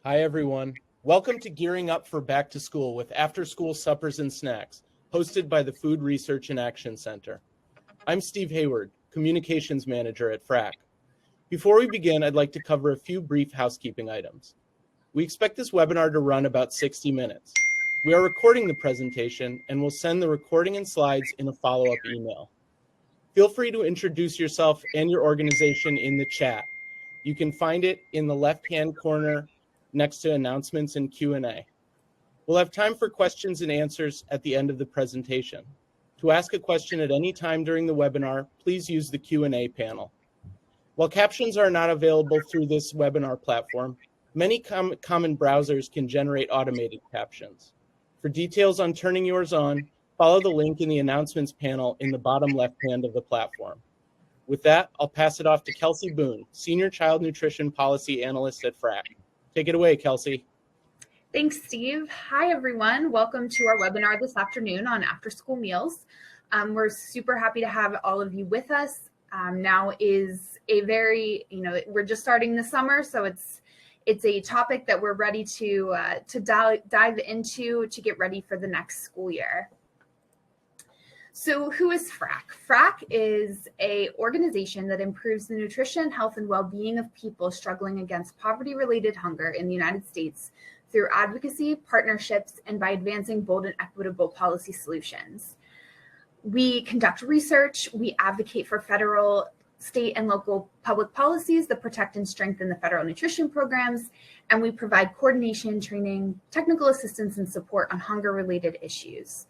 Hi, everyone. Welcome to Gearing Up for Back to School with After-School Suppers and Snacks, hosted by the Food Research and Action Center. I'm Steve Hayward, Communications Manager at FRAC. Before we begin, I'd like to cover a few brief housekeeping items. We expect this webinar to run about 60 minutes. We are recording the presentation and will send the recording and slides in a follow-up email. Feel free to introduce yourself and your organization in the chat. You can find it in the left-hand corner next to announcements and Q&A. We'll have time for questions and answers at the end of the presentation. To ask a question at any time during the webinar, please use the Q&A panel. While captions are not available through this webinar platform, many common browsers can generate automated captions. For details on turning yours on, follow the link in the announcements panel in the bottom left hand of the platform. With that, I'll pass it off to Kelsey Boone, Senior Child Nutrition Policy Analyst at FRAC. Take it away, Kelsey. Thanks, Steve. Hi, everyone. Welcome to our webinar this afternoon on after-school meals. We're super happy to have all of you with us. Now is a very, we're just starting the summer, so it's a topic that we're ready to dive into to get ready for the next school year. So who is FRAC? FRAC is an organization that improves the nutrition, health, and well-being of people struggling against poverty-related hunger in the United States through advocacy, partnerships, and by advancing bold and equitable policy solutions. We conduct research, we advocate for federal, state, and local public policies that protect and strengthen the federal nutrition programs, and we provide coordination, training, technical assistance, and support on hunger-related issues.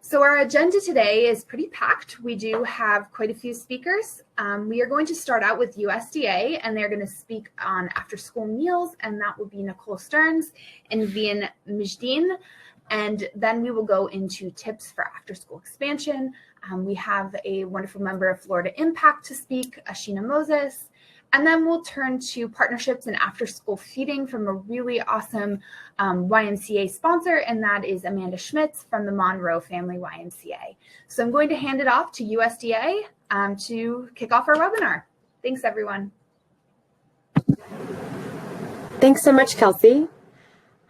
So our agenda today is pretty packed. We do have quite a few speakers. We are going to start out with USDA, and they're going to speak on after-school meals, and that will be Nicole Stearns and Vian Mijdin. And then we will go into tips for after-school expansion. We have a wonderful member of Florida Impact to speak, Ashina Moses. And then we'll turn to partnerships and after-school feeding from a really awesome YMCA sponsor, and that is Amanda Schmitz from the Monroe Family YMCA. So I'm going to hand it off to USDA to kick off our webinar. Thanks, everyone. Thanks so much, Kelsey.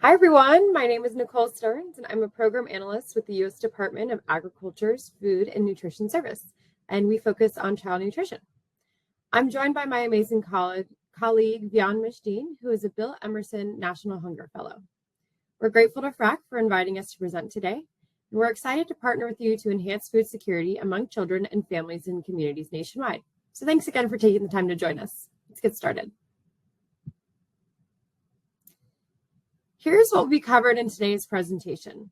Hi, everyone. My name is Nicole Stearns, and I'm a program analyst with the U.S. Department of Agriculture's Food and Nutrition Service, and we focus on child nutrition. I'm joined by my amazing colleague, Vian Mijdin, who is a Bill Emerson National Hunger Fellow. We're grateful to FRAC for inviting us to present today, and we're excited to partner with you to enhance food security among children and families in communities nationwide. So thanks again for taking the time to join us. Let's get started. Here's what will be covered in today's presentation.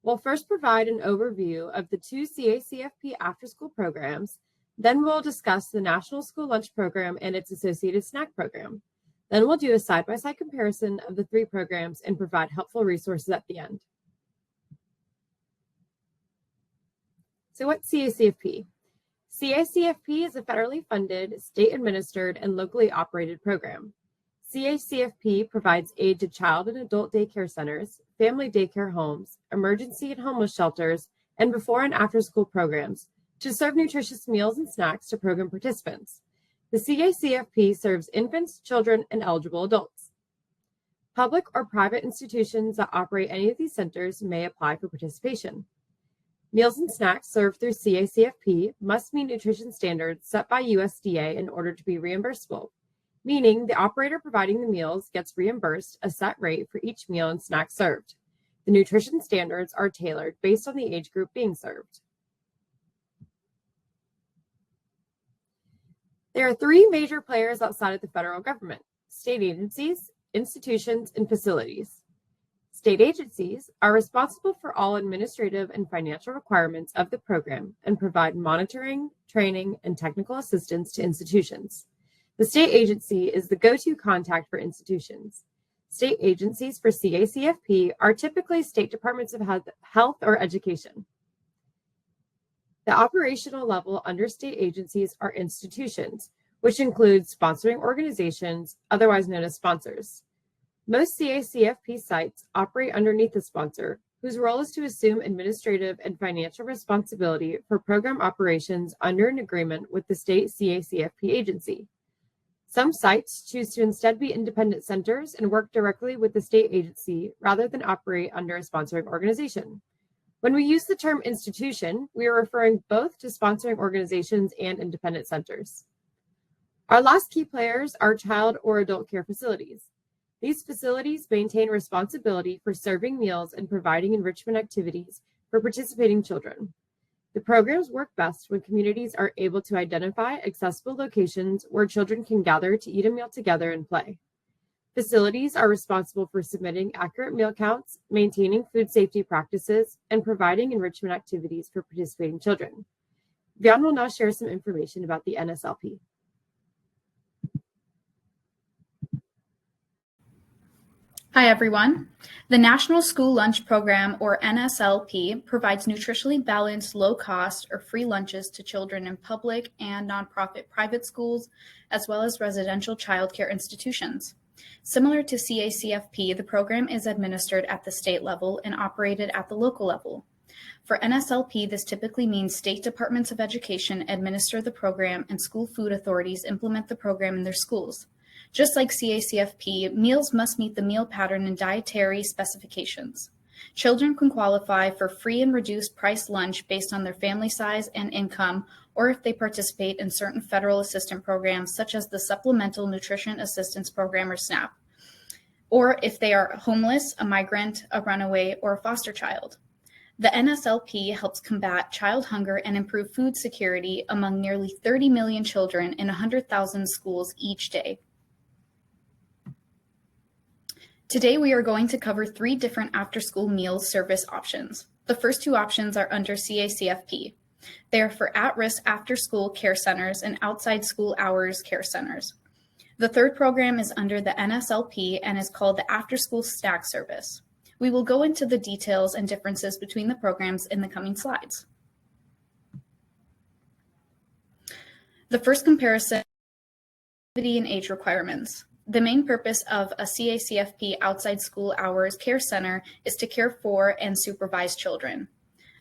We'll first provide an overview of the two CACFP after-school programs. Then we'll discuss the National School Lunch Program and its associated snack program. Then we'll do a side-by-side comparison of the three programs and provide helpful resources at the end. So what's CACFP? CACFP is a federally funded, state-administered, and locally operated program. CACFP provides aid to child and adult daycare centers, family daycare homes, emergency and homeless shelters, and before and after-school programs to serve nutritious meals and snacks to program participants. The CACFP serves infants, children, and eligible adults. Public or private institutions that operate any of these centers may apply for participation. Meals and snacks served through CACFP must meet nutrition standards set by USDA in order to be reimbursable, meaning the operator providing the meals gets reimbursed a set rate for each meal and snack served. The nutrition standards are tailored based on the age group being served. There are three major players outside of the federal government: state agencies, institutions, and facilities. State agencies are responsible for all administrative and financial requirements of the program and provide monitoring, training, and technical assistance to institutions. The state agency is the go-to contact for institutions. State agencies for CACFP are typically state departments of health or education. The operational level under state agencies are institutions, which includes sponsoring organizations, otherwise known as sponsors. Most CACFP sites operate underneath a sponsor, whose role is to assume administrative and financial responsibility for program operations under an agreement with the state CACFP agency. Some sites choose to instead be independent centers and work directly with the state agency rather than operate under a sponsoring organization. When we use the term institution, we are referring both to sponsoring organizations and independent centers. Our last key players are child or adult care facilities. These facilities maintain responsibility for serving meals and providing enrichment activities for participating children. The programs work best when communities are able to identify accessible locations where children can gather to eat a meal together and play. Facilities are responsible for submitting accurate meal counts, maintaining food safety practices, and providing enrichment activities for participating children. Vian will now share some information about the NSLP. Hi, everyone. The National School Lunch Program, or NSLP, provides nutritionally balanced, low-cost, or free lunches to children in public and nonprofit private schools, as well as residential childcare institutions. Similar to CACFP, the program is administered at the state level and operated at the local level. For NSLP, this typically means state departments of education administer the program and school food authorities implement the program in their schools. Just like CACFP, meals must meet the meal pattern and dietary specifications. Children can qualify for free and reduced price lunch based on their family size and income, or if they participate in certain federal assistance programs such as the Supplemental Nutrition Assistance Program, or SNAP, or if they are homeless, a migrant, a runaway, or a foster child. The NSLP helps combat child hunger and improve food security among nearly 30 million children in 100,000 schools each day. Today, we are going to cover 3 different after-school meals service options. The first 2 options are under CACFP. They are for at-risk after-school care centers and outside school hours care centers. The third program is under the NSLP and is called the After-School Snack Service. We will go into the details and differences between the programs in the coming slides. The first comparison is activity and age requirements. The main purpose of a CACFP outside school hours care center is to care for and supervise children.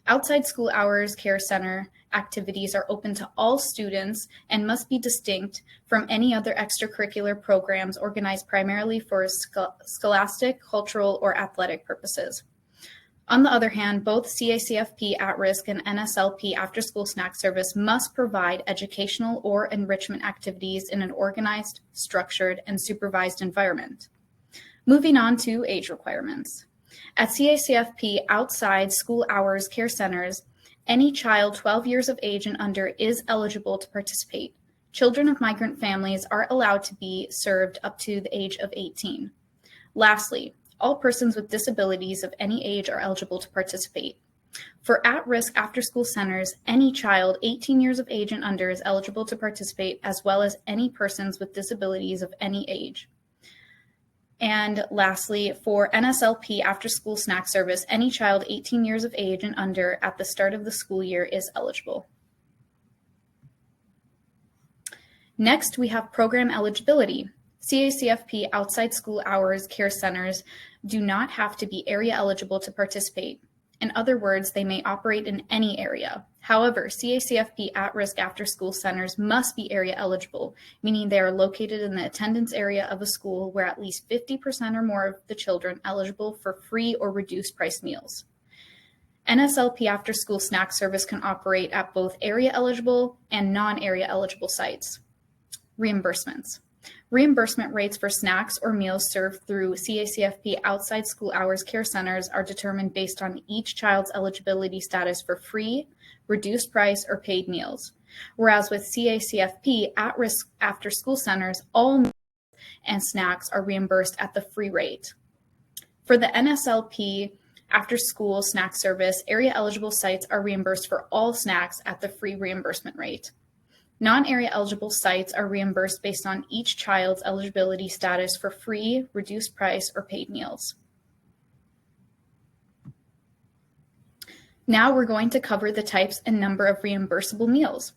Outside school hours care center activities are open to all students and must be distinct from any other extracurricular programs organized primarily for scholastic, cultural, or athletic purposes. On the other hand, both CACFP at-risk and NSLP after-school snack service must provide educational or enrichment activities in an organized, structured, and supervised environment. Moving on to age requirements. At CACFP outside school hours care centers, any child 12 years of age and under is eligible to participate. Children of migrant families are allowed to be served up to the age of 18. Lastly, all persons with disabilities of any age are eligible to participate. For at-risk after-school centers, any child 18 years of age and under is eligible to participate, as well as any persons with disabilities of any age. And lastly, for NSLP after-school snack service, any child 18 years of age and under at the start of the school year is eligible. Next, we have program eligibility. CACFP outside school hours care centers do not have to be area eligible to participate. In other words, they may operate in any area. However, CACFP at-risk after-school centers must be area eligible, meaning they are located in the attendance area of a school where at least 50% or more of the children eligible for free or reduced price meals. NSLP after-school snack service can operate at both area eligible and non-area eligible sites. Reimbursements. Reimbursement rates for snacks or meals served through CACFP outside school hours care centers are determined based on each child's eligibility status for free, reduced price, or paid meals. Whereas with CACFP at-risk after-school centers, all meals and snacks are reimbursed at the free rate. For the NSLP after-school snack service, area eligible sites are reimbursed for all snacks at the free reimbursement rate. Non-area eligible sites are reimbursed based on each child's eligibility status for free, reduced price, or paid meals. Now we're going to cover the types and number of reimbursable meals.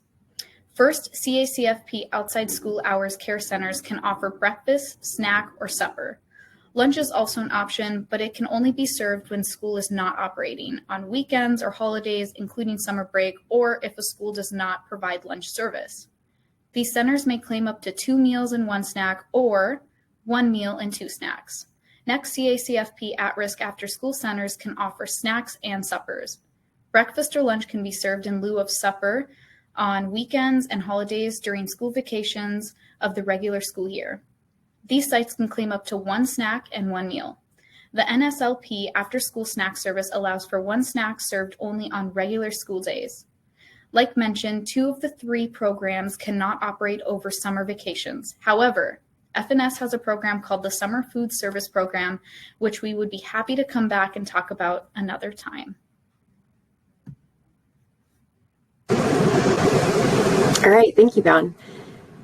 First, CACFP outside school hours care centers can offer breakfast, snack, or supper. Lunch is also an option, but it can only be served when school is not operating, on weekends or holidays, including summer break, or if a school does not provide lunch service. These centers may claim up to 2 meals and 1 snack or 1 meal and 2 snacks. Next, CACFP at-risk after-school centers can offer snacks and suppers. Breakfast or lunch can be served in lieu of supper on weekends and holidays during school vacations of the regular school year. These sites can claim up to 1 snack and 1 meal. The NSLP after-school snack service allows for 1 snack served only on regular school days. Like mentioned, 2 of the 3 programs cannot operate over summer vacations. However, FNS has a program called the Summer Food Service Program, which we would be happy to come back and talk about another time. All right, thank you, Dawn.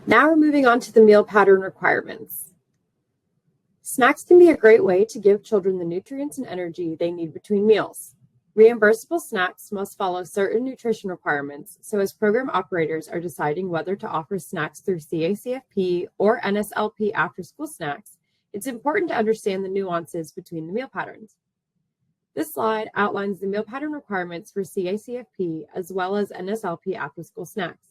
Now we're moving on to the meal pattern requirements. Snacks can be a great way to give children the nutrients and energy they need between meals. Reimbursable snacks must follow certain nutrition requirements, so as program operators are deciding whether to offer snacks through CACFP or NSLP after-school snacks, it's important to understand the nuances between the meal patterns. This slide outlines the meal pattern requirements for CACFP as well as NSLP after-school snacks.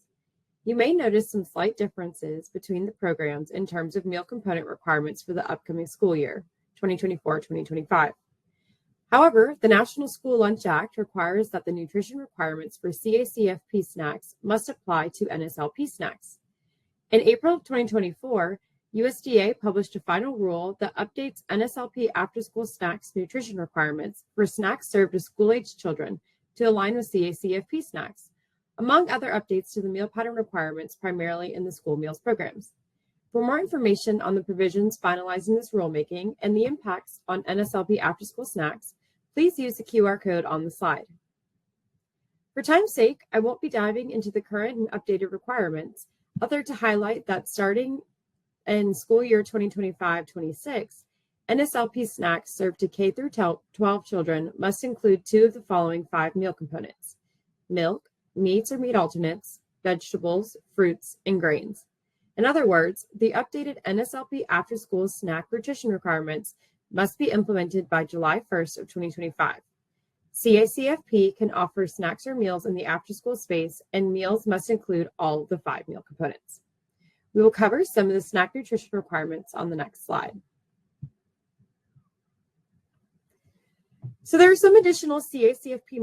You may notice some slight differences between the programs in terms of meal component requirements for the upcoming school year, 2024-2025. However, the National School Lunch Act requires that the nutrition requirements for CACFP snacks must apply to NSLP snacks. In April of 2024, USDA published a final rule that updates NSLP after-school snacks nutrition requirements for snacks served to school-aged children to align with CACFP snacks, among other updates to the meal pattern requirements primarily in the school meals programs. For more information on the provisions finalizing this rulemaking and the impacts on NSLP after-school snacks, please use the QR code on the slide. For time's sake, I won't be diving into the current and updated requirements, other to highlight that starting in school year 2025-26, NSLP snacks served to K through 12 children must include 2 of the following 5 meal components: milk, meats or meat alternates, vegetables, fruits, and grains. In other words, the updated NSLP after-school snack nutrition requirements must be implemented by July 1st of 2025. CACFP can offer snacks or meals in the after-school space, and meals must include all of the 5 meal components. We will cover some of the snack nutrition requirements on the next slide. So there are some additional CACFP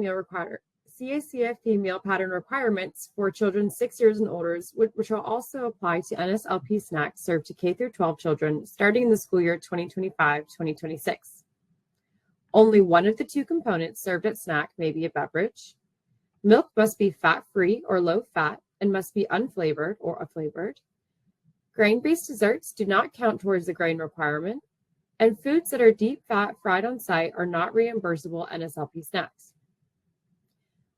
meal pattern requirements for children 6 years and older, which will also apply to NSLP snacks served to K through 12 children starting in the school year 2025-2026. Only one of the 2 components served at snack may be a beverage. Milk must be fat-free or low-fat and must be unflavored or flavored. Grain-based desserts do not count towards the grain requirement, and foods that are deep fat fried on site are not reimbursable NSLP snacks.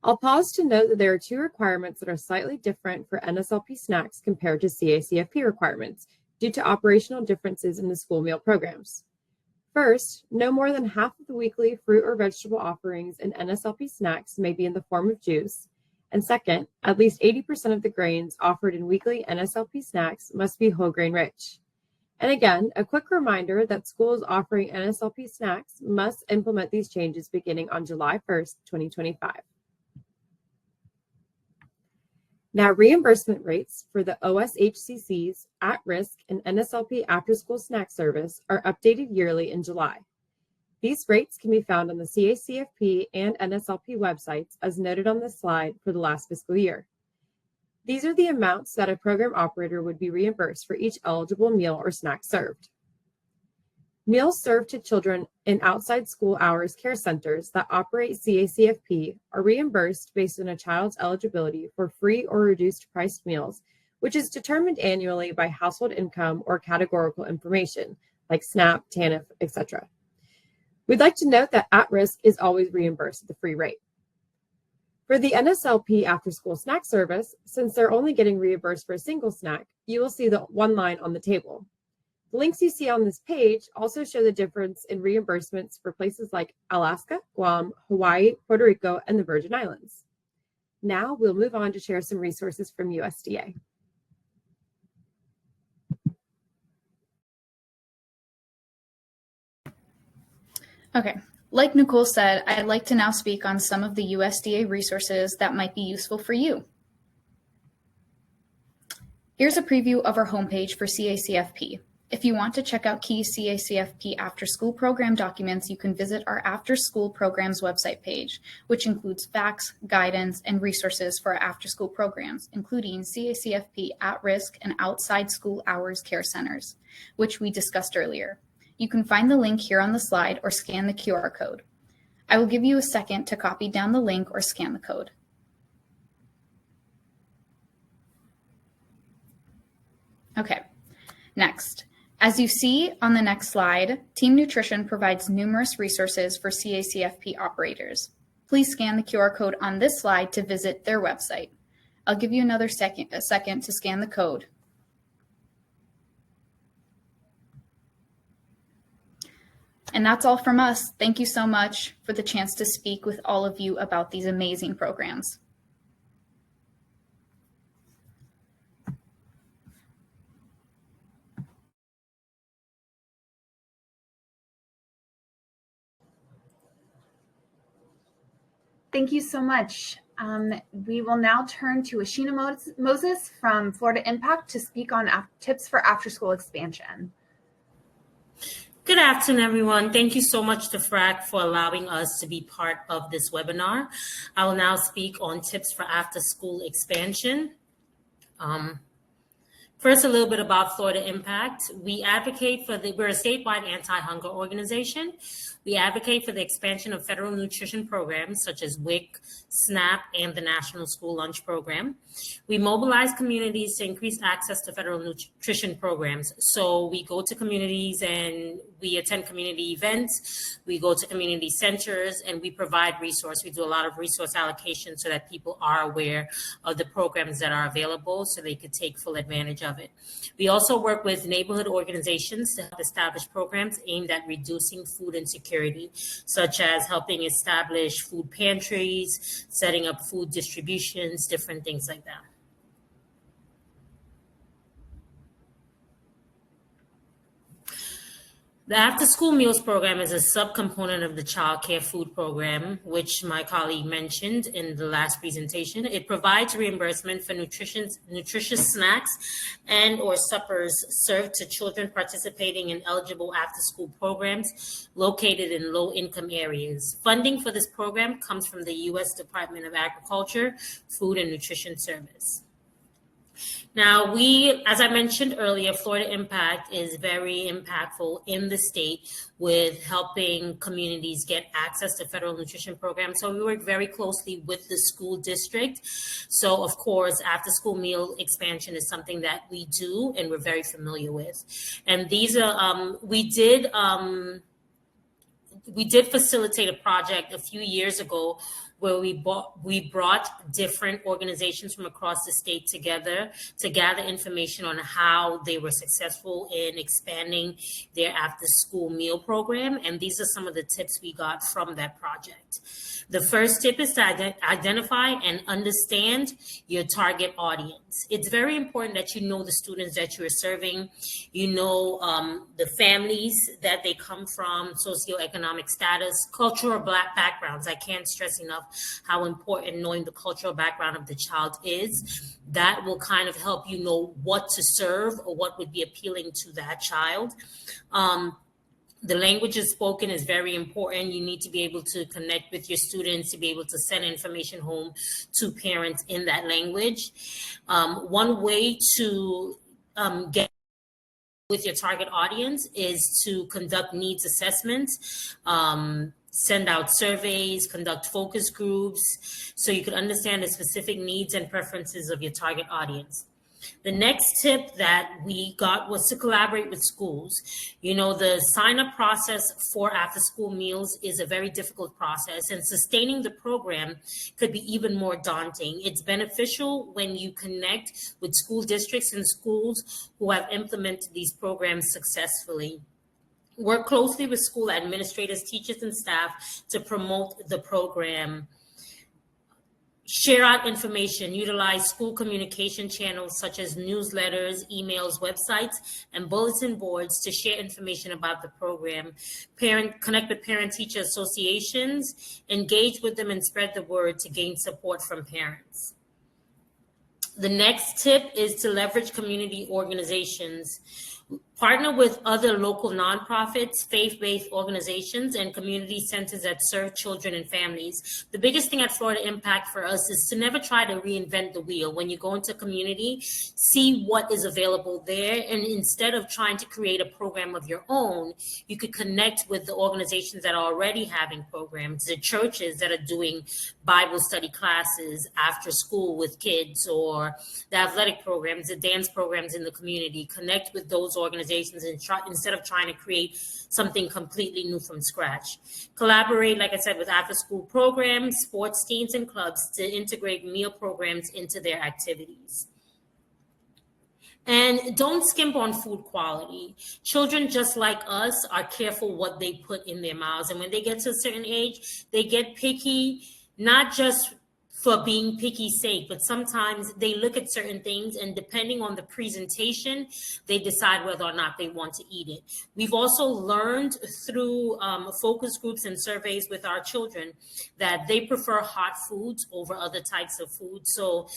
I'll pause to note that there are 2 requirements that are slightly different for NSLP snacks compared to CACFP requirements due to operational differences in the school meal programs. First, no more than half of the weekly fruit or vegetable offerings in NSLP snacks may be in the form of juice. And second, at least 80% of the grains offered in weekly NSLP snacks must be whole grain rich. And again, a quick reminder that schools offering NSLP snacks must implement these changes beginning on July 1st, 2025. Now, reimbursement rates for the OSHCC's at-risk and NSLP after-school snack service are updated yearly in July. These rates can be found on the CACFP and NSLP websites as noted on this slide for the last fiscal year. These are the amounts that a program operator would be reimbursed for each eligible meal or snack served. Meals served to children in outside school hours care centers that operate CACFP are reimbursed based on a child's eligibility for free or reduced priced meals, which is determined annually by household income or categorical information like SNAP, TANF, etc. We'd like to note that at-risk is always reimbursed at the free rate. For the NSLP after-school snack service, since they're only getting reimbursed for a single snack, you will see the one line on the table. The links you see on this page also show the difference in reimbursements for places like Alaska, Guam, Hawaii, Puerto Rico, and the Virgin Islands. Now we'll move on to share some resources from USDA. Okay, like Nicole said, I'd like to now speak on some of the USDA resources that might be useful for you. Here's a preview of our homepage for CACFP. If you want to check out key CACFP after-school program documents, you can visit our after-school programs website page, which includes facts, guidance, and resources for our after-school programs, including CACFP at-risk and outside school hours care centers, which we discussed earlier. You can find the link here on the slide or scan the QR code. I will give you a second to copy down the link or scan the code. Okay, next. As you see on the next slide, Team Nutrition provides numerous resources for CACFP operators. Please scan the QR code on this slide to visit their website. I'll give you a second to scan the code. And that's all from us. Thank you so much for the chance to speak with all of you about these amazing programs. Thank you so much. We will now turn to Ashina Moses from Florida Impact to speak on tips for after-school expansion. Good afternoon, everyone. Thank you so much to FRAC for allowing us to be part of this webinar. I will now speak on tips for after-school expansion. First, a little bit about Florida Impact. We advocate for we're a statewide anti-hunger organization. We advocate for the expansion of federal nutrition programs such as WIC, SNAP, and the National School Lunch Program. We mobilize communities to increase access to federal nutrition programs. So we go to communities and we attend community events. We go to community centers and we provide resource. We do a lot of resource allocation so that people are aware of the programs that are available so they could take full advantage of it. We also work with neighborhood organizations to help establish programs aimed at reducing food insecurity, such as helping establish food pantries, setting up food distributions, different things like that. The After-School Meals Program is a subcomponent of the Child Care Food Program, which my colleague mentioned in the last presentation. It provides reimbursement for nutritious snacks and or suppers served to children participating in eligible after-school programs located in low-income areas. Funding for this program comes from the U.S. Department of Agriculture, Food and Nutrition Service. Now, as I mentioned earlier, Florida Impact is very impactful in the state with helping communities get access to federal nutrition programs. So we work very closely with the school district. So, of course, after-school meal expansion is something that we do and we're very familiar with. And these are, we did facilitate a project a few years ago where we brought different organizations from across the state together to gather information on how they were successful in expanding their after-school meal program. And these are some of the tips we got from that project. The first tip is to identify and understand your target audience. It's very important that you know the students that you're serving, you know the families that they come from, socioeconomic status, cultural backgrounds. I can't stress enough how important knowing the cultural background of the child is. That will kind of help you know what to serve or what would be appealing to that child. The language is spoken is very important. You need to be able to connect with your students to be able to send information home to parents in that language. One way to get with your target audience is to conduct needs assessments, send out surveys, conduct focus groups, so you can understand the specific needs and preferences of your target audience. The next tip that we got was to collaborate with schools. You know, the sign-up process for after-school meals is a very difficult process, and sustaining the program could be even more daunting. It's beneficial when you connect with school districts and schools who have implemented these programs successfully. Work closely with school administrators, teachers, and staff to promote the program. Share out information, utilize school communication channels such as newsletters, emails, websites, and bulletin boards to share information about the program. Connect with parent-teacher associations, engage with them and spread the word to gain support from parents. The next tip is to leverage community organizations. Partner with other local nonprofits, faith-based organizations, and community centers that serve children and families. The biggest thing at Florida Impact for us is to never try to reinvent the wheel. When you go into a community, see what is available there, and instead of trying to create a program of your own, you could connect with the organizations that are already having programs, the churches that are doing Bible study classes after school with kids, or the athletic programs, the dance programs in the community. Connect with those organizations and try, instead of trying to create something completely new from scratch. Collaborate, like I said, with after-school programs, sports teams, and clubs to integrate meal programs into their activities. And don't skimp on food quality. Children, just like us, are careful what they put in their mouths. And when they get to a certain age, they get picky, not just for being picky's sake, but sometimes they look at certain things, and depending on the presentation, they decide whether or not they want to eat it. We've also learned through focus groups and surveys with our children that they prefer hot foods over other types of food. So,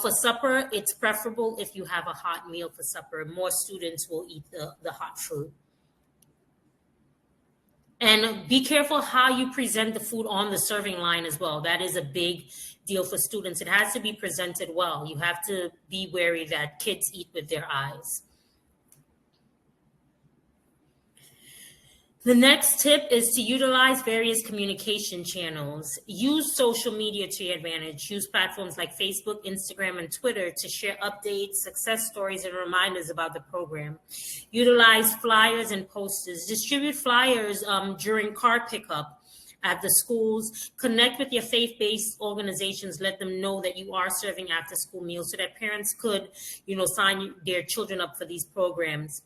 for supper, it's preferable if you have a hot meal for supper. More students will eat the hot food. And be careful how you present the food on the serving line as well. That is a big deal for students. It has to be presented well. You have to be wary that kids eat with their eyes. The next tip is to utilize various communication channels. Use social media to your advantage. Use platforms like Facebook, Instagram, and Twitter to share updates, success stories, and reminders about the program. Utilize flyers and posters. Distribute flyers during card pickup at the schools. Connect with your faith-based organizations. Let them know that you are serving after-school meals so that parents could, sign their children up for these programs.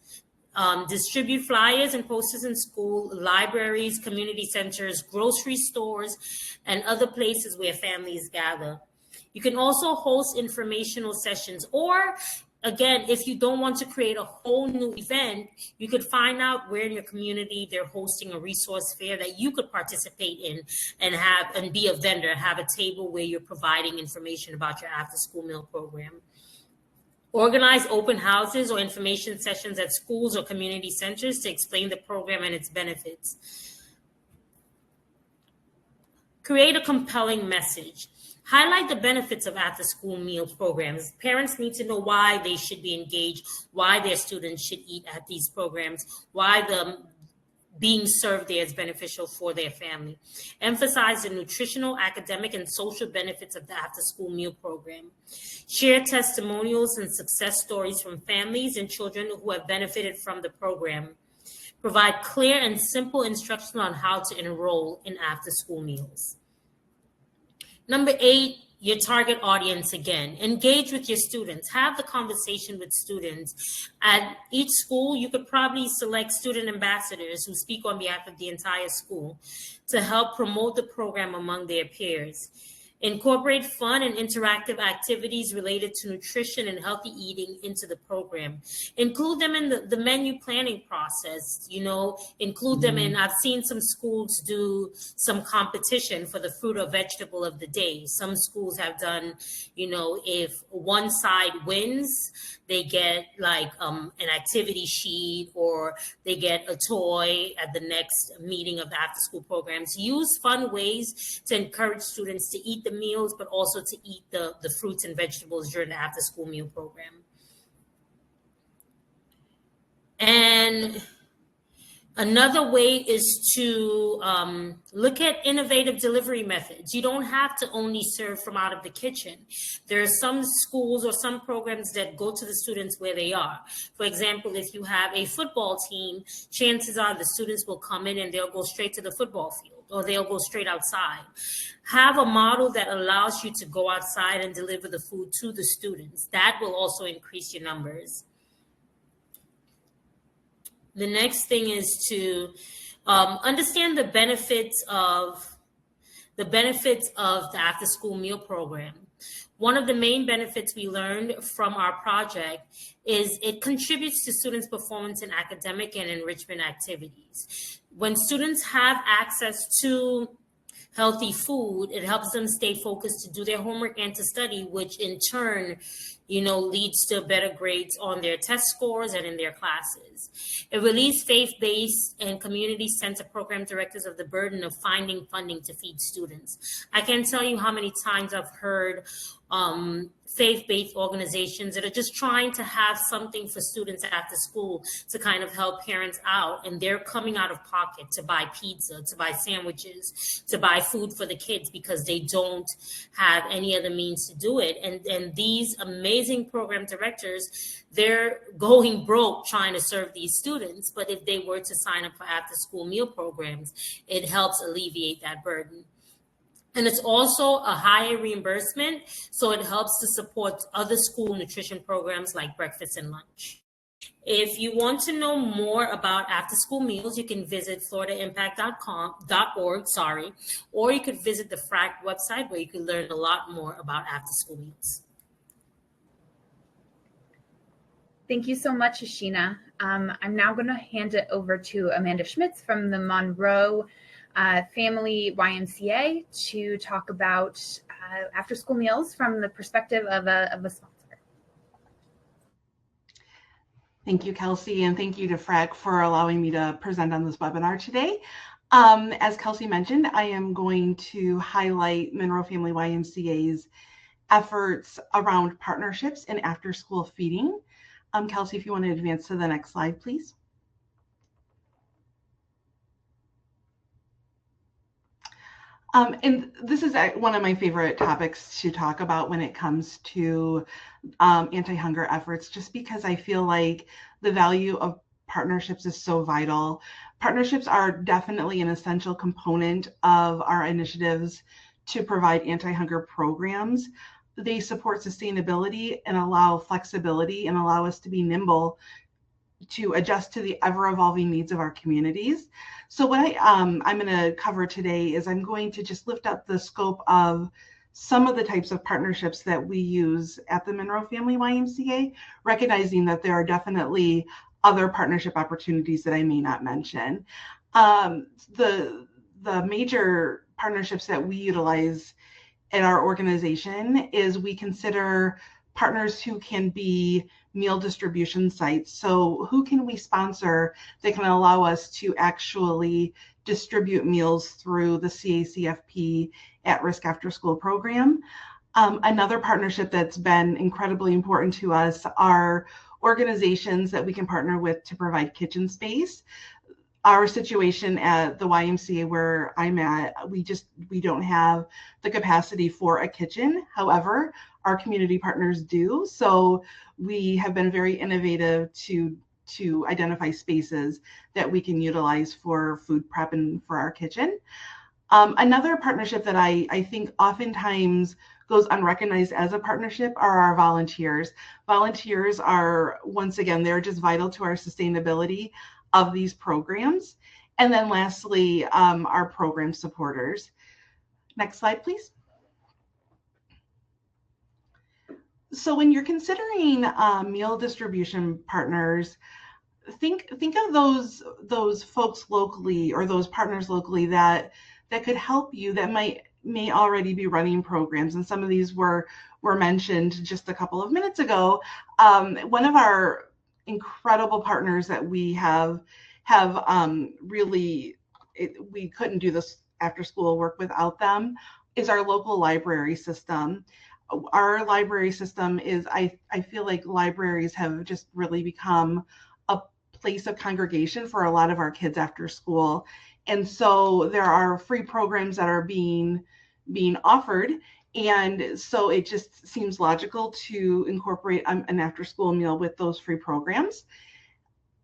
Distribute flyers and posters in school, libraries, community centers, grocery stores, and other places where families gather. You can also host informational sessions, or again, if you don't want to create a whole new event, you could find out where in your community they're hosting a resource fair that you could participate in and be a vendor, have a table where you're providing information about your after-school meal program. Organize open houses or information sessions at schools or community centers to explain the program and its benefits. Create a compelling message. Highlight the benefits of after-school meal programs. Parents need to know why they should be engaged, why their students should eat at these programs, why the being served there is beneficial for their family. Emphasize the nutritional, academic, and social benefits of the after-school meal program. Share testimonials and success stories from families and children who have benefited from the program. Provide clear and simple instruction on how to enroll in after-school meals. Number 8, your target audience again. Engage with your students. Have the conversation with students. At each school, you could probably select student ambassadors who speak on behalf of the entire school to help promote the program among their peers. Incorporate fun and interactive activities related to nutrition and healthy eating into the program. Include them in the menu planning process, include them in, I've seen some schools do some competition for the fruit or vegetable of the day. Some schools have done, if one side wins, they get like an activity sheet, or they get a toy at the next meeting of the after school programs. Use fun ways to encourage students to eat the meals, but also to eat the fruits and vegetables during the after school meal program. And another way is to look at innovative delivery methods. You don't have to only serve from out of the kitchen. There are some schools or some programs that go to the students where they are. For example, if you have a football team, chances are the students will come in and they'll go straight to the football field, or they'll go straight outside. Have a model that allows you to go outside and deliver the food to the students. That will also increase your numbers. The next thing is to understand the benefits of the after-school meal program. One of the main benefits we learned from our project is it contributes to students' performance in academic and enrichment activities. When students have access to healthy food, it helps them stay focused to do their homework and to study, which in turn, leads to better grades on their test scores and in their classes. It relieves faith-based and community-centered program directors of the burden of finding funding to feed students. I can't tell you how many times I've heard faith-based organizations that are just trying to have something for students after school to kind of help parents out, and they're coming out of pocket to buy pizza, to buy sandwiches, to buy food for the kids because they don't have any other means to do it. And these amazing program directors, they're going broke trying to serve these students, but if they were to sign up for after-school meal programs, it helps alleviate that burden. And it's also a higher reimbursement, so it helps to support other school nutrition programs like breakfast and lunch. If you want to know more about after-school meals, you can visit floridaimpact.org, or you could visit the FRAC website where you can learn a lot more about after-school meals. Thank you so much, Ashina. I'm now going to hand it over to Amanda Schmitz from the Monroe Family YMCA to talk about after-school meals from the perspective of a sponsor. Thank you, Kelsey, and thank you to FRAC for allowing me to present on this webinar today. As Kelsey mentioned, I am going to highlight Monroe Family YMCA's efforts around partnerships in after-school feeding. Kelsey, if you want to advance to the next slide, please. And this is one of my favorite topics to talk about when it comes to anti-hunger efforts, just because I feel like the value of partnerships is so vital. Partnerships are definitely an essential component of our initiatives to provide anti-hunger programs. They support sustainability and allow flexibility and allow us to be nimble to adjust to the ever-evolving needs of our communities. So what I'm going to cover today is I'm going to just lift up the scope of some of the types of partnerships that we use at the Monroe Family YMCA, recognizing that there are definitely other partnership opportunities that I may not mention. The major partnerships that we utilize in our organization is we consider partners who can be meal distribution sites. So who can we sponsor that can allow us to actually distribute meals through the CACFP at-risk after-school program? Another partnership that's been incredibly important to us are organizations that we can partner with to provide kitchen space. Our situation at the YMCA where I'm at, we don't have the capacity for a kitchen. However, our community partners do. So we have been very innovative to identify spaces that we can utilize for food prep and for our kitchen. Another partnership that I think oftentimes goes unrecognized as a partnership are our volunteers. Volunteers are, once again, they're just vital to our sustainability of these programs. And then lastly, our program supporters. Next slide, please. So when you're considering meal distribution partners, think of those folks locally or those partners locally that could help you, that may already be running programs. And some of these were mentioned just a couple of minutes ago. One of our incredible partners that we have really, we couldn't do this after school work without them, is our local library system. Our library system is, I feel like libraries have just really become a place of congregation for a lot of our kids after school. And so there are free programs that are being offered. And so it just seems logical to incorporate an after-school meal with those free programs.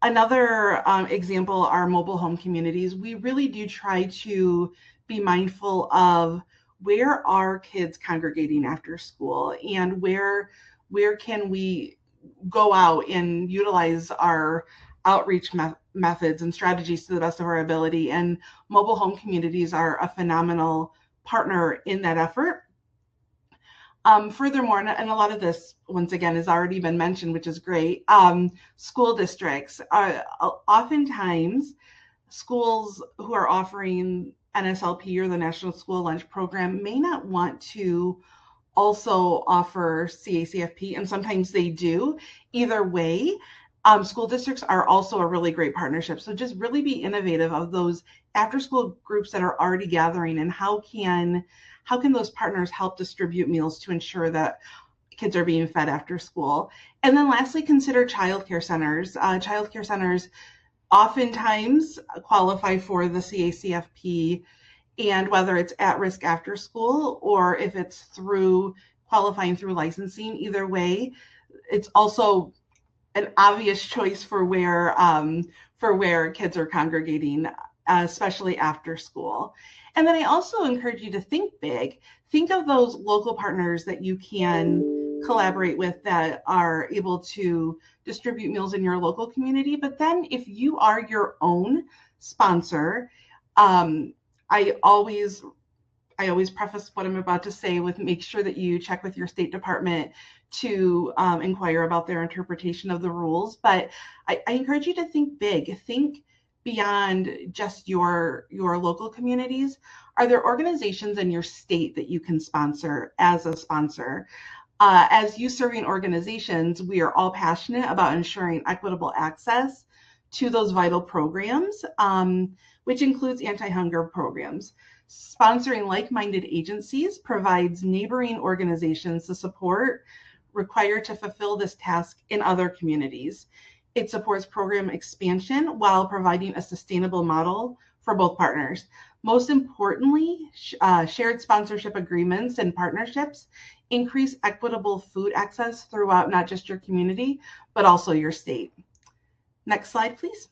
Another example are mobile home communities. We really do try to be mindful of where are kids congregating after school, and where can we go out and utilize our outreach methods and strategies to the best of our ability. And mobile home communities are a phenomenal partner in that effort. Furthermore, and a lot of this, once again, has already been mentioned, which is great, school districts. Oftentimes, schools who are offering NSLP or the National School Lunch Program may not want to also offer CACFP, and sometimes they do. Either way, school districts are also a really great partnership. So just really be innovative of those after school groups that are already gathering, and how can those partners help distribute meals to ensure that kids are being fed after school. And then lastly, consider childcare centers. Childcare centers oftentimes qualify for the CACFP, and whether it's at risk after school or if it's through qualifying through licensing, either way, it's also an obvious choice for where kids are congregating, especially after school. And then I also encourage you to think big. Think of those local partners that you can collaborate with that are able to distribute meals in your local community. But then if you are your own sponsor, I always preface what I'm about to say with make sure that you check with your State Department to inquire about their interpretation of the rules. But I encourage you to think big. Think beyond just your local communities. Are there organizations in your state that you can sponsor as a sponsor? As youth serving organizations, we are all passionate about ensuring equitable access to those vital programs, which includes anti-hunger programs. Sponsoring like-minded agencies provides neighboring organizations the support required to fulfill this task in other communities. It supports program expansion while providing a sustainable model for both partners. Most importantly, shared sponsorship agreements and partnerships increase equitable food access throughout not just your community, but also your state. Next slide, please.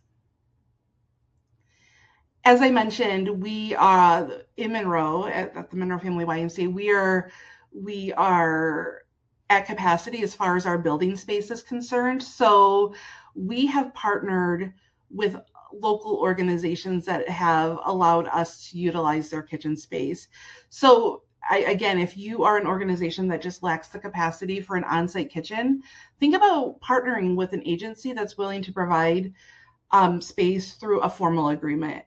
As I mentioned, we are in Monroe at the Monroe Family YMCA. We are at capacity as far as our building space is concerned. So we have partnered with local organizations that have allowed us to utilize their kitchen space. So again, if you are an organization that just lacks the capacity for an on-site kitchen, think about partnering with an agency that's willing to provide space through a formal agreement.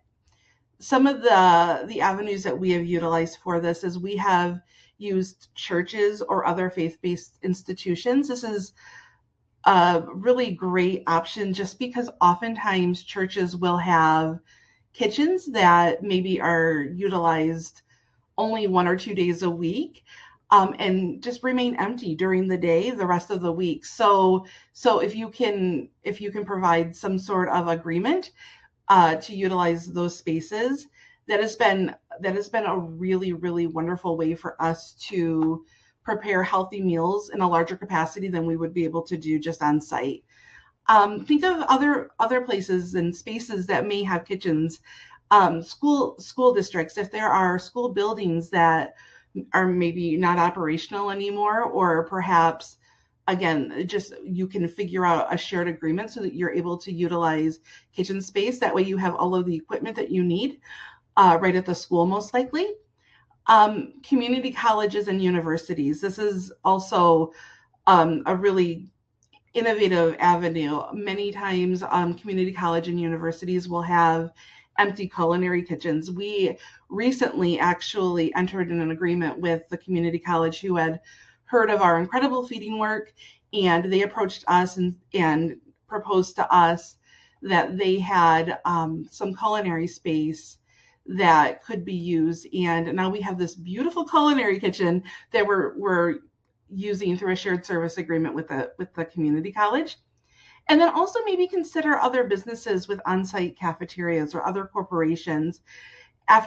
Some of the avenues that we have utilized for this is we have used churches or other faith-based institutions. This is a really great option just because oftentimes churches will have kitchens that maybe are utilized only 1 or 2 days a week, and just remain empty during the day the rest of the week. So if you can provide some sort of agreement to utilize those spaces, that has been a really, really wonderful way for us to prepare healthy meals in a larger capacity than we would be able to do just on site. Think of other places and spaces that may have kitchens. School districts, if there are school buildings that are maybe not operational anymore, or perhaps, again, just you can figure out a shared agreement so that you're able to utilize kitchen space. That way you have all of the equipment that you need right at the school, most likely. Community colleges and universities. This is also a really innovative avenue. Many times community college and universities will have empty culinary kitchens. We recently actually entered in an agreement with the community college who had heard of our incredible feeding work, and they approached us and proposed to us that they had some culinary space that could be used. And now we have this beautiful culinary kitchen that we're using through a shared service agreement with the community college. And then also maybe consider other businesses with on-site cafeterias or other corporations. I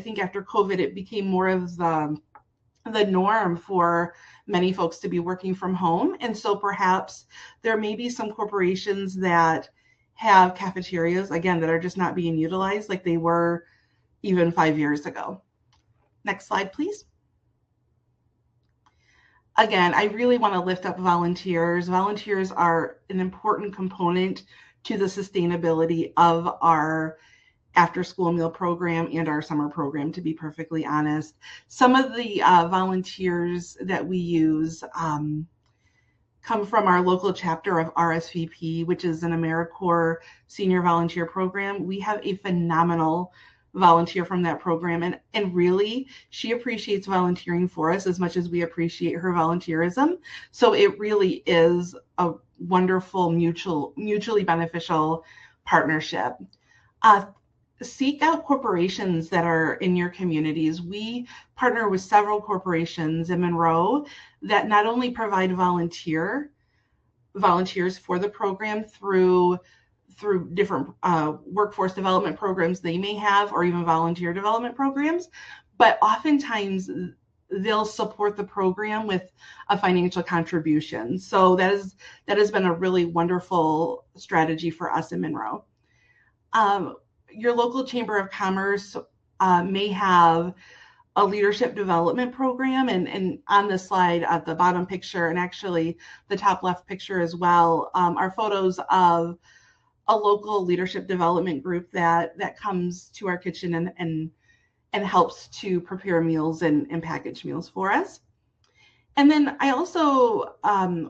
think after COVID, it became more of the norm for many folks to be working from home. And so perhaps there may be some corporations that have cafeterias, again, that are just not being utilized like they were even 5 years ago. Next slide, please. Again, I really want to lift up volunteers. Volunteers are an important component to the sustainability of our after-school meal program and our summer program, to be perfectly honest. Some of the volunteers that we use come from our local chapter of RSVP, which is an AmeriCorps senior volunteer program. We have a phenomenal volunteer from that program. And really, she appreciates volunteering for us as much as we appreciate her volunteerism. So it really is a wonderful, mutually beneficial partnership. Seek out corporations that are in your communities. We partner with several corporations in Monroe that not only provide volunteers for the program through different workforce development programs they may have, or even volunteer development programs, but oftentimes they'll support the program with a financial contribution. So that has been a really wonderful strategy for us in Monroe. Your local Chamber of Commerce may have a leadership development program, and on the slide at the bottom picture, and actually the top left picture as well, are photos of a local leadership development group that comes to our kitchen and helps to prepare meals and package meals for us. And then I also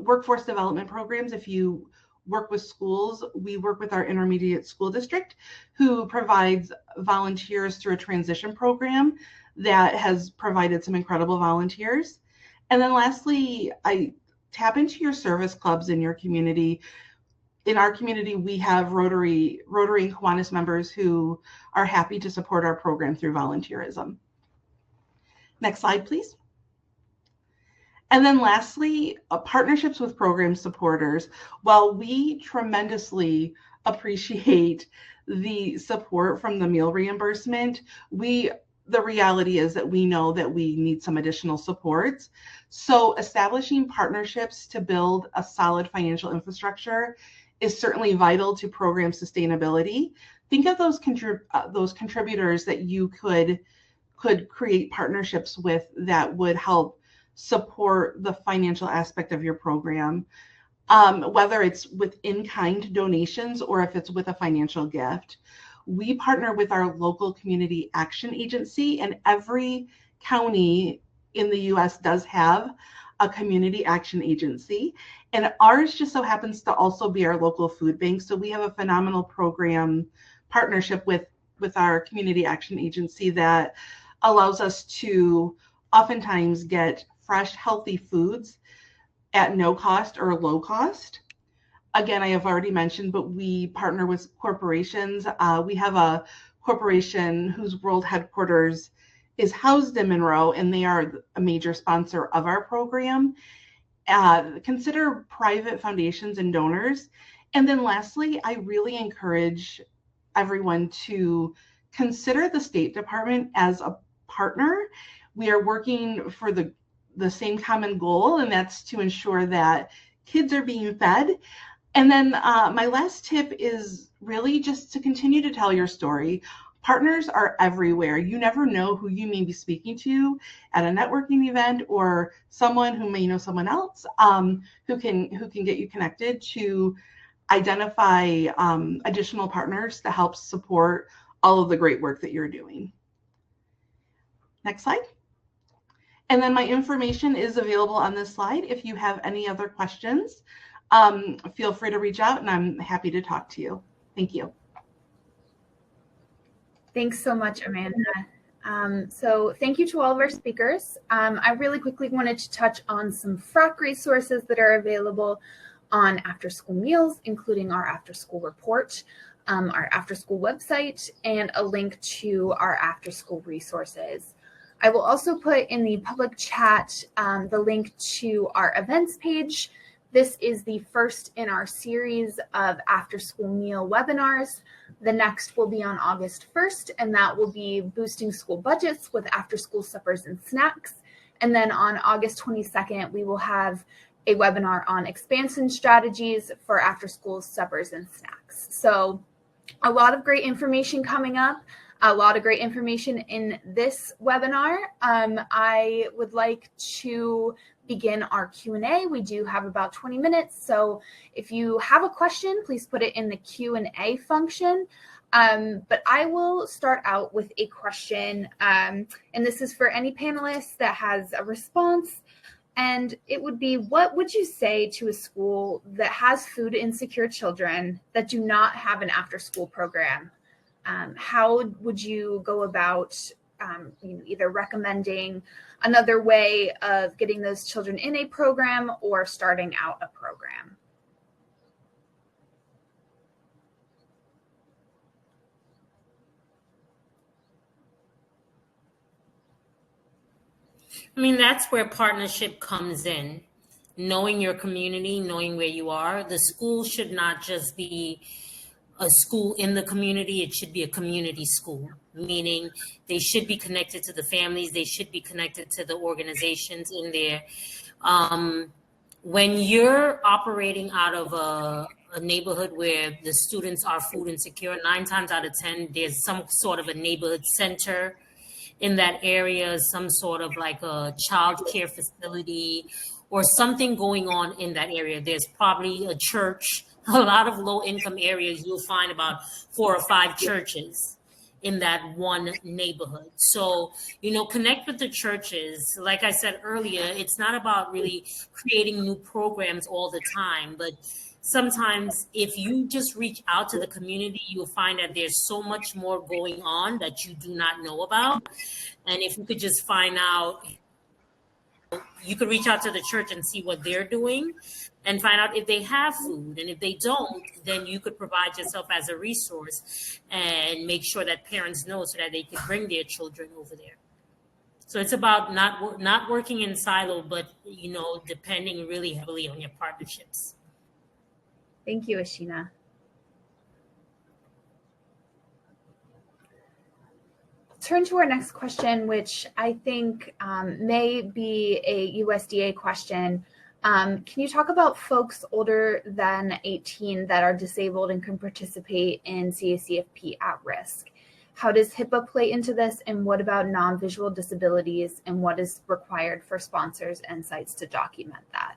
workforce development programs. If you work with schools, we work with our intermediate school district, who provides volunteers through a transition program that has provided some incredible volunteers. And then lastly, I tap into your service clubs in your community. In our community, we have Rotary and Kiwanis members who are happy to support our program through volunteerism. Next slide, please. And then lastly, partnerships with program supporters. While we tremendously appreciate the support from the meal reimbursement, the reality is that we know that we need some additional supports. So establishing partnerships to build a solid financial infrastructure is certainly vital to program sustainability. Think of those contributors that you could create partnerships with that would help support the financial aspect of your program, whether it's with in-kind donations or if it's with a financial gift. We partner with our local community action agency, and every county in the U.S. does have a community action agency, and ours just so happens to also be our local food bank. So we have a phenomenal program partnership with our community action agency that allows us to oftentimes get fresh, healthy foods at no cost or low cost. Again, I have already mentioned, but we partner with corporations. We have a corporation whose world headquarters is housed in Monroe, and they are a major sponsor of our program. Consider private foundations and donors. And then lastly, I really encourage everyone to consider the State Department as a partner. We are working for the same common goal, and that's to ensure that kids are being fed. And then my last tip is really just to continue to tell your story. Partners are everywhere. You never know who you may be speaking to at a networking event, or someone who may know someone else who can get you connected to identify additional partners to help support all of the great work that you're doing. Next slide. And then my information is available on this slide. If you have any other questions, feel free to reach out, and I'm happy to talk to you. Thank you. Thanks so much, Amanda. So thank you to all of our speakers. I really quickly wanted to touch on some FRAC resources that are available on after school meals, including our after school report, our after school website, and a link to our after school resources. I will also put in the public chat the link to our events page. This is the first in our series of after school meal webinars. The next will be on August 1st, and that will be boosting school budgets with after school suppers and snacks. And then on August 22nd, we will have a webinar on expansion strategies for after school suppers and snacks. So a lot of great information coming up. A lot of great information in this webinar. I would like to begin our Q&A. We do have about 20 minutes. So if you have a question, please put it in the Q&A function. But I will start out with a question. And this is for any panelist that has a response. And it would be, what would you say to a school that has food insecure children that do not have an after school program? how would you go about either recommending another way of getting those children in a program or starting out a program? I mean, that's where partnership comes in. Knowing your community, knowing where you are. The school should not just be a school in the community, it should be a community school, meaning they should be connected to the families, they should be connected to the organizations in there. When you're operating out of a neighborhood where the students are food insecure, 9 times out of 10, there's some sort of a neighborhood center in that area, some sort of like a child care facility or something going on in that area. There's probably a church. A lot of low income areas, you'll find about 4 or 5 churches in that one neighborhood. So, connect with the churches. Like I said earlier, it's not about really creating new programs all the time, but sometimes if you just reach out to the community, you'll find that there's so much more going on that you do not know about. And if you could just find out, you could reach out to the church and see what they're doing and find out if they have food. And if they don't, then you could provide yourself as a resource and make sure that parents know so that they can bring their children over there. So it's about not working in silo, but, depending really heavily on your partnerships. Thank you, Ashina. Turn to our next question, which I think may be a USDA question. Can you talk about folks older than 18 that are disabled and can participate in CACFP at risk? How does HIPAA play into this? And what about non-visual disabilities? And what is required for sponsors and sites to document that?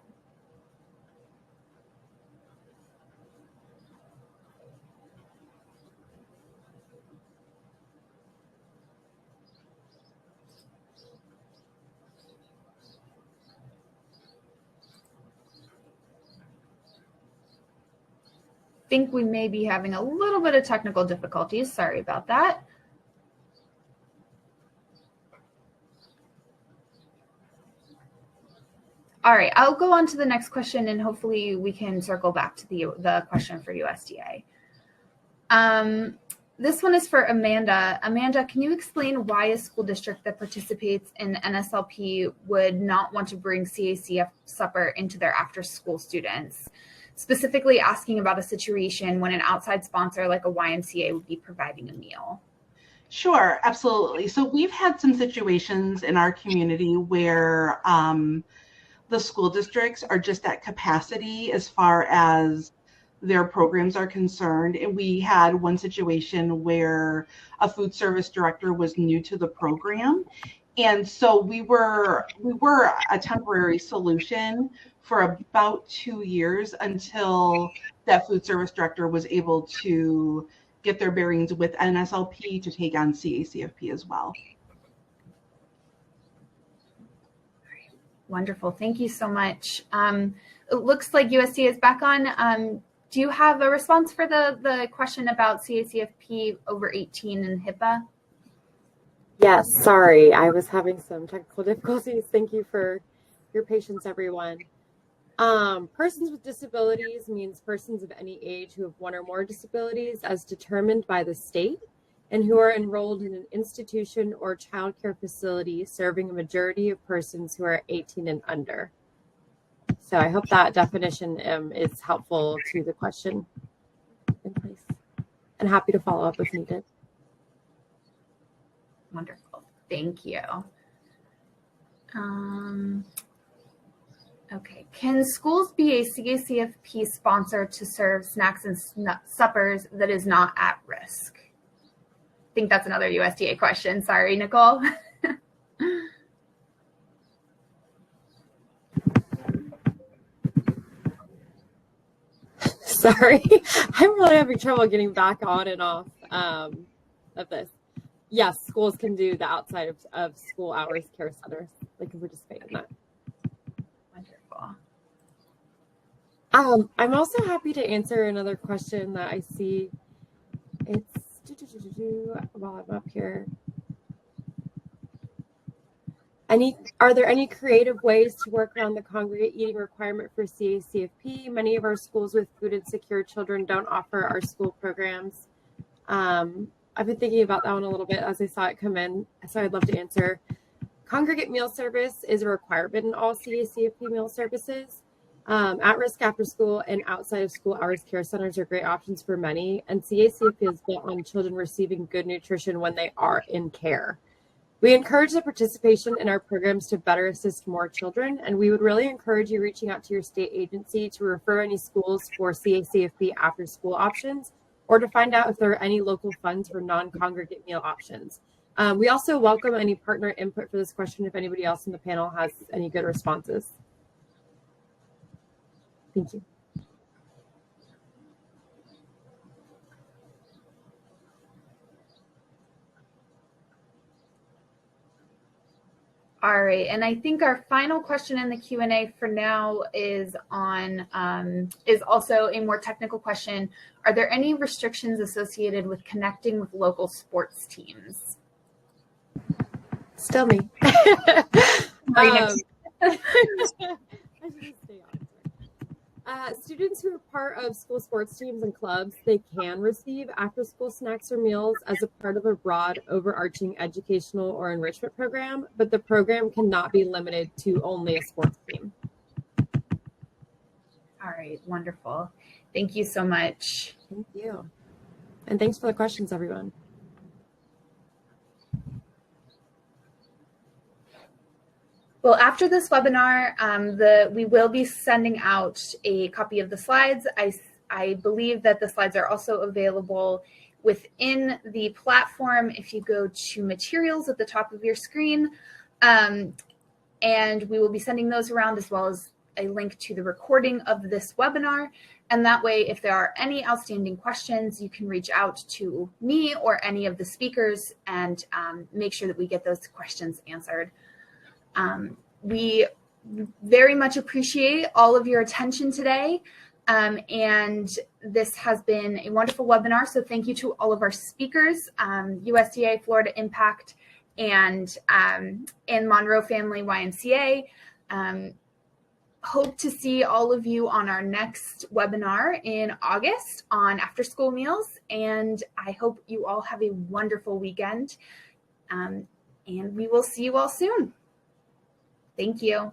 Think we may be having a little bit of technical difficulties. Sorry about that. All right, I'll go on to the next question and hopefully we can circle back to the question for USDA. This one is for Amanda. Amanda, can you explain why a school district that participates in NSLP would not want to bring CACF supper into their after-school students? Specifically asking about a situation when an outside sponsor like a YMCA would be providing a meal. Sure, absolutely. So we've had some situations in our community where the school districts are just at capacity as far as their programs are concerned. And we had one situation where a food service director was new to the program. And so we were a temporary solution for about 2 years until that food service director was able to get their bearings with NSLP to take on CACFP as well. Wonderful. Thank you so much. It looks like USDA is back on. Do you have a response for the question about CACFP over 18 and HIPAA? Yes, sorry. I was having some technical difficulties. Thank you for your patience, everyone. Persons with disabilities means persons of any age who have one or more disabilities as determined by the state and who are enrolled in an institution or child care facility serving a majority of persons who are 18 and under. So I hope that definition is helpful to the question in place. And happy to follow up if needed. Wonderful. Thank you. Okay. Can schools be a CACFP sponsor to serve snacks and suppers that is not at risk? I think that's another USDA question. Sorry, Nicole. Sorry. I'm really having trouble getting back on and off of this. Yes, schools can do the outside of school hours care centers. They can participate in that. I'm also happy to answer another question that I see. It's while I'm up here. Are there any creative ways to work around the congregate eating requirement for CACFP? Many of our schools with food insecure children don't offer our school programs. I've been thinking about that one a little bit as I saw it come in, so I'd love to answer. Congregate meal service is a requirement in all CACFP meal services. At-risk after school and outside of school hours care centers are great options for many, and CACFP is built on children receiving good nutrition when they are in care. We encourage the participation in our programs to better assist more children, and we would really encourage you reaching out to your state agency to refer any schools for CACFP after school options, or to find out if there are any local funds for non-congregate meal options. We also welcome any partner input for this question if anybody else in the panel has any good responses. Thank you. All right, and I think our final question in the Q&A for now is also a more technical question. Are there any restrictions associated with connecting with local sports teams? Still me. Students who are part of school sports teams and clubs, they can receive after-school snacks or meals as a part of a broad, overarching educational or enrichment program, but the program cannot be limited to only a sports team. All right, wonderful. Thank you so much. Thank you. And thanks for the questions, everyone. Well, after this webinar, we will be sending out a copy of the slides. I believe that the slides are also available within the platform if you go to materials at the top of your screen. And we will be sending those around, as well as a link to the recording of this webinar. And that way, if there are any outstanding questions, you can reach out to me or any of the speakers and make sure that we get those questions answered. We very much appreciate all of your attention today, and this has been a wonderful webinar, so thank you to all of our speakers, USDA, Florida Impact, and Monroe Family YMCA. Hope to see all of you on our next webinar in August on after school meals, and I hope you all have a wonderful weekend, and we will see you all soon. Thank you.